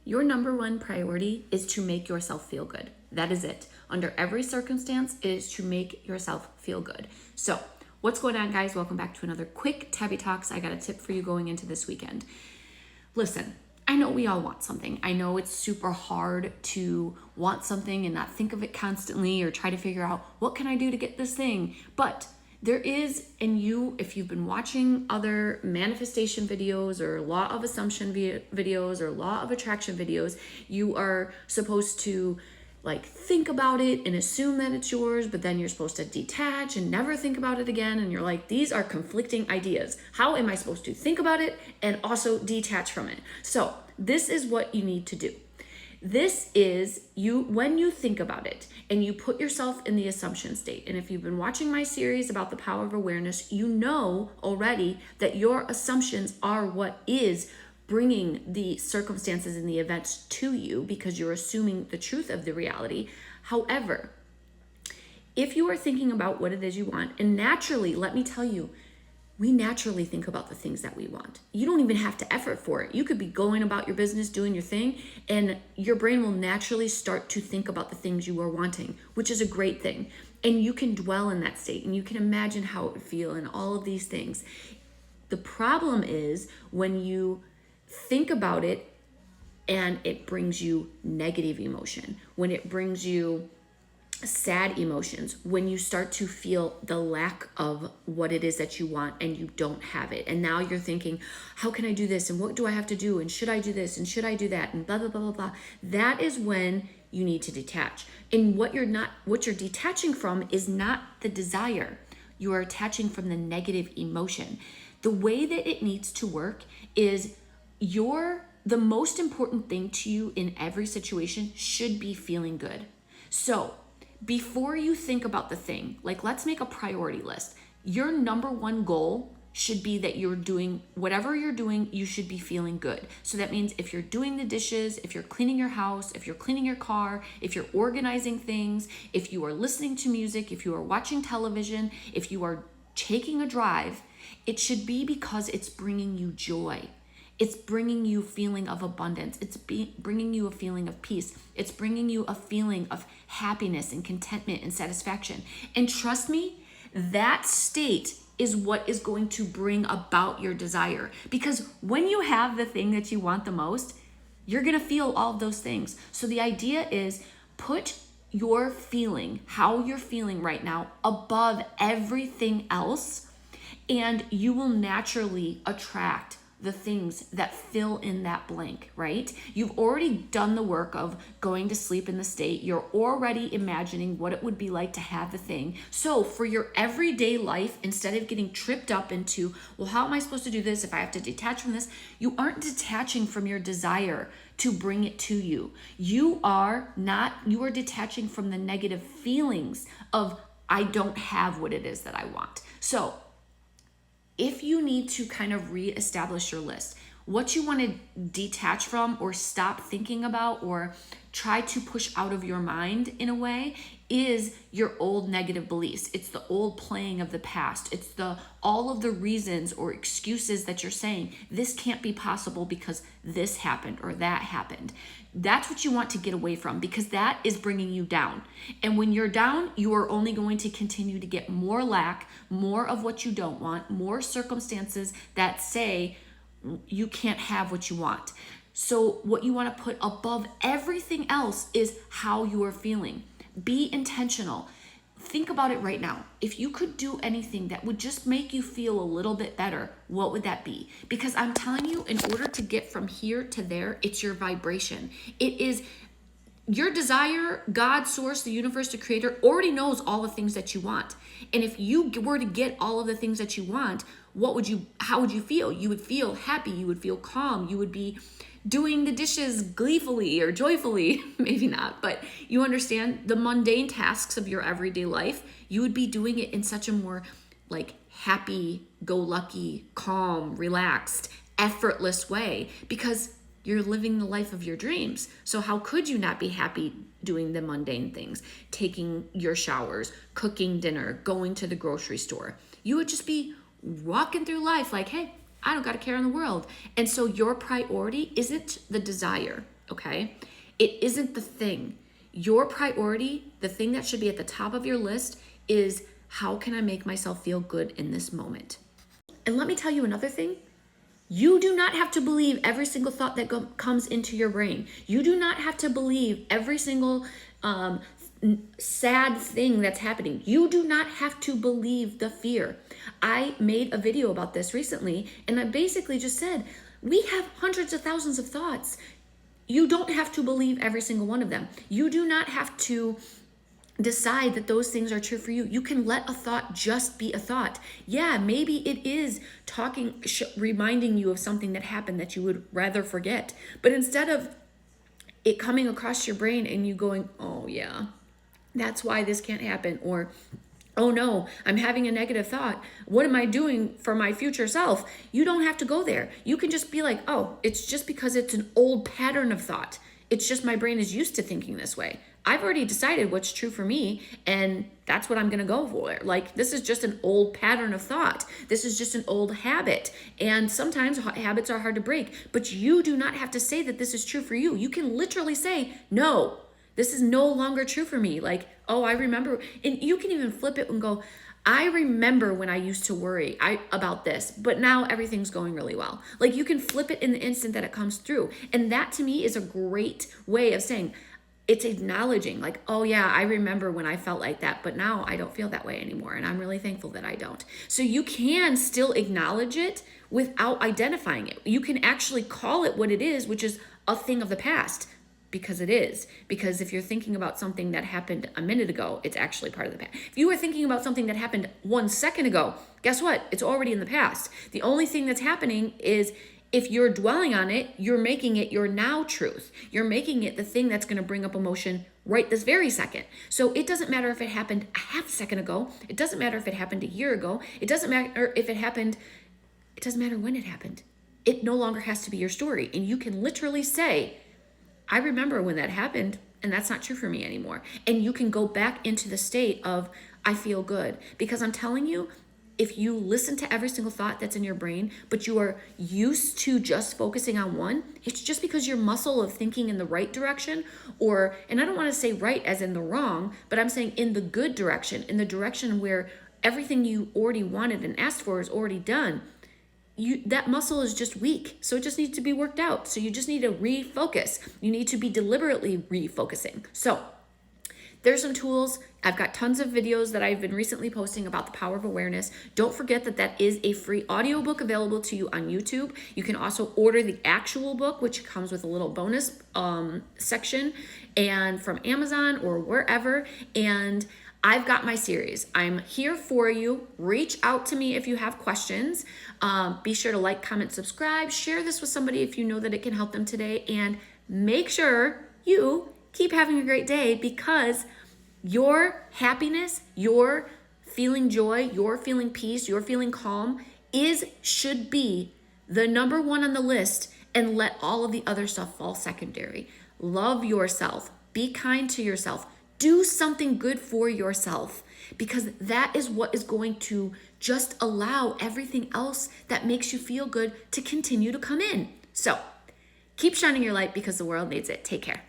Your number one priority is to make yourself feel good. That is it. Under every circumstance, it is to make yourself feel good. So, what's going on, guys? Welcome back to another quick Tabbie Talks. I got a tip for you going into this weekend. Listen, I know we all want something. I know it's super hard to want something and not think of it constantly or try to figure out what can I do to get this thing. But there is, and if you've been watching other manifestation videos or law of assumption videos or law of attraction videos, you are supposed to think about it and assume that it's yours, but then you're supposed to detach and never think about it again. And you're like, these are conflicting ideas. How am I supposed to think about it and also detach from it? So this is what you need to do. This is when you think about it and you put yourself in the assumption state. And if you've been watching my series about the power of awareness, you know already that your assumptions are what is bringing the circumstances and the events to you because you're assuming the truth of the reality. However, if you are thinking about what it is you want, and naturally, let me tell you, we naturally think about the things that we want. You don't even have to effort for it. You could be going about your business, doing your thing, and your brain will naturally start to think about the things you are wanting, which is a great thing. And you can dwell in that state and you can imagine how it would feel and all of these things. The problem is when you think about it and it brings you negative emotion, when it brings you sad emotions, when you start to feel the lack of what it is that you want and you don't have it. And now you're thinking, how can I do this? And what do I have to do? And should I do this? And should I do that? And blah, blah, blah, blah, blah. That is when you need to detach. And what you're detaching from is not the desire. You are attaching from the negative emotion. The way that it needs to work is the most important thing to you in every situation should be feeling good. So before you think about the thing, let's make a priority list. Your number one goal should be that you're doing whatever you're doing, you should be feeling good. So that means if you're doing the dishes, if you're cleaning your house, if you're cleaning your car, if you're organizing things, if you are listening to music, if you are watching television, if you are taking a drive, it should be because it's bringing you joy. It's bringing you a feeling of abundance. It's bringing you a feeling of peace. It's bringing you a feeling of happiness and contentment and satisfaction. And trust me, that state is what is going to bring about your desire. Because when you have the thing that you want the most, you're going to feel all of those things. So the idea is put your feeling, how you're feeling right now, above everything else, and you will naturally attract the things that fill in that blank, right? You've already done the work of going to sleep in the state. You're already imagining what it would be like to have the thing. So for your everyday life, instead of getting tripped up into, well, how am I supposed to do this if I have to detach from this? You aren't detaching from your desire to bring it to you. You are detaching from the negative feelings of, I don't have what it is that I want. So if you need to kind of reestablish your list, what you want to detach from or stop thinking about or try to push out of your mind in a way is your old negative beliefs. It's the old playing of the past. It's all of the reasons or excuses that you're saying, this can't be possible because this happened or that happened. That's what you want to get away from because that is bringing you down. And when you're down, you are only going to continue to get more lack, more of what you don't want, more circumstances that say you can't have what you want. So what you want to put above everything else is how you are feeling. Be intentional. Think about it right now. If you could do anything that would just make you feel a little bit better, what would that be? Because I'm telling you, in order to get from here to there, it's your vibration. It is your desire. God, source, the universe, the creator already knows all the things that you want. And if you were to get all of the things that you want, how would you feel? You would feel happy. You would feel calm. You would be doing the dishes gleefully or joyfully, maybe not, but you understand the mundane tasks of your everyday life, you would be doing it in such a more happy, go lucky, calm, relaxed, effortless way because you're living the life of your dreams. So how could you not be happy doing the mundane things, taking your showers, cooking dinner, going to the grocery store? You would just be walking through life like, hey, I don't got a care in the world. And so your priority isn't the desire. okay? It isn't the thing. Your priority, the thing that should be at the top of your list, is how can I make myself feel good in this moment? And let me tell you another thing. You do not have to believe every single thought that comes into your brain. You do not have to believe every single sad thing that's happening. You do not have to believe the fear. I made a video about this recently, and I basically just said, we have hundreds of thousands of thoughts. You don't have to believe every single one of them. You do not have to decide that those things are true for you. You can let a thought just be a thought. Yeah, maybe it is reminding you of something that happened that you would rather forget. But instead of it coming across your brain and you going, oh yeah, that's why this can't happen, or oh no, I'm having a negative thought. What am I doing for my future self? You don't have to go there. You can just be like, oh, it's just because it's an old pattern of thought. It's just my brain is used to thinking this way. I've already decided what's true for me, and that's what I'm going to go for. Like, this is just an old pattern of thought. This is just an old habit. And sometimes habits are hard to break, but you do not have to say that this is true for you. You can literally say, no, this is no longer true for me. Like, oh, I remember. And you can even flip it and go, I remember when I used to worry about this, but now everything's going really well. Like, you can flip it in the instant that it comes through. And that to me is a great way of saying, it's acknowledging like, oh yeah, I remember when I felt like that, but now I don't feel that way anymore. And I'm really thankful that I don't. So you can still acknowledge it without identifying it. You can actually call it what it is, which is a thing of the past, because it is. Because if you're thinking about something that happened a minute ago, it's actually part of the past. If you were thinking about something that happened 1 second ago, guess what? It's already in the past. The only thing that's happening is if you're dwelling on it, you're making it your now truth. You're making it the thing that's going to bring up emotion right this very second. So it doesn't matter if it happened a half second ago. It doesn't matter if it happened a year ago. It doesn't matter if it happened. It doesn't matter when it happened. It no longer has to be your story. And you can literally say, I remember when that happened, and that's not true for me anymore. And you can go back into the state of, I feel good. Because I'm telling you, if you listen to every single thought that's in your brain, but you are used to just focusing on one, it's just because your muscle of thinking in the right direction, or, and I don't want to say right as in the wrong, but I'm saying in the good direction, in the direction where everything you already wanted and asked for is already done. That muscle is just weak. So it just needs to be worked out. So you just need to refocus. You need to be deliberately refocusing. So there's some tools. I've got tons of videos that I've been recently posting about the power of awareness. Don't forget that that is a free audiobook available to you on YouTube. You can also order the actual book, which comes with a little bonus section, and from Amazon or wherever. And I've got my series. I'm here for you. Reach out to me if you have questions. Be sure to like, comment, subscribe. Share this with somebody if you know that it can help them today. And make sure you keep having a great day, because your happiness, your feeling joy, your feeling peace, your feeling calm should be the number one on the list, and let all of the other stuff fall secondary. Love yourself. Be kind to yourself. Do something good for yourself, because that is what is going to just allow everything else that makes you feel good to continue to come in. So keep shining your light, because the world needs it. Take care.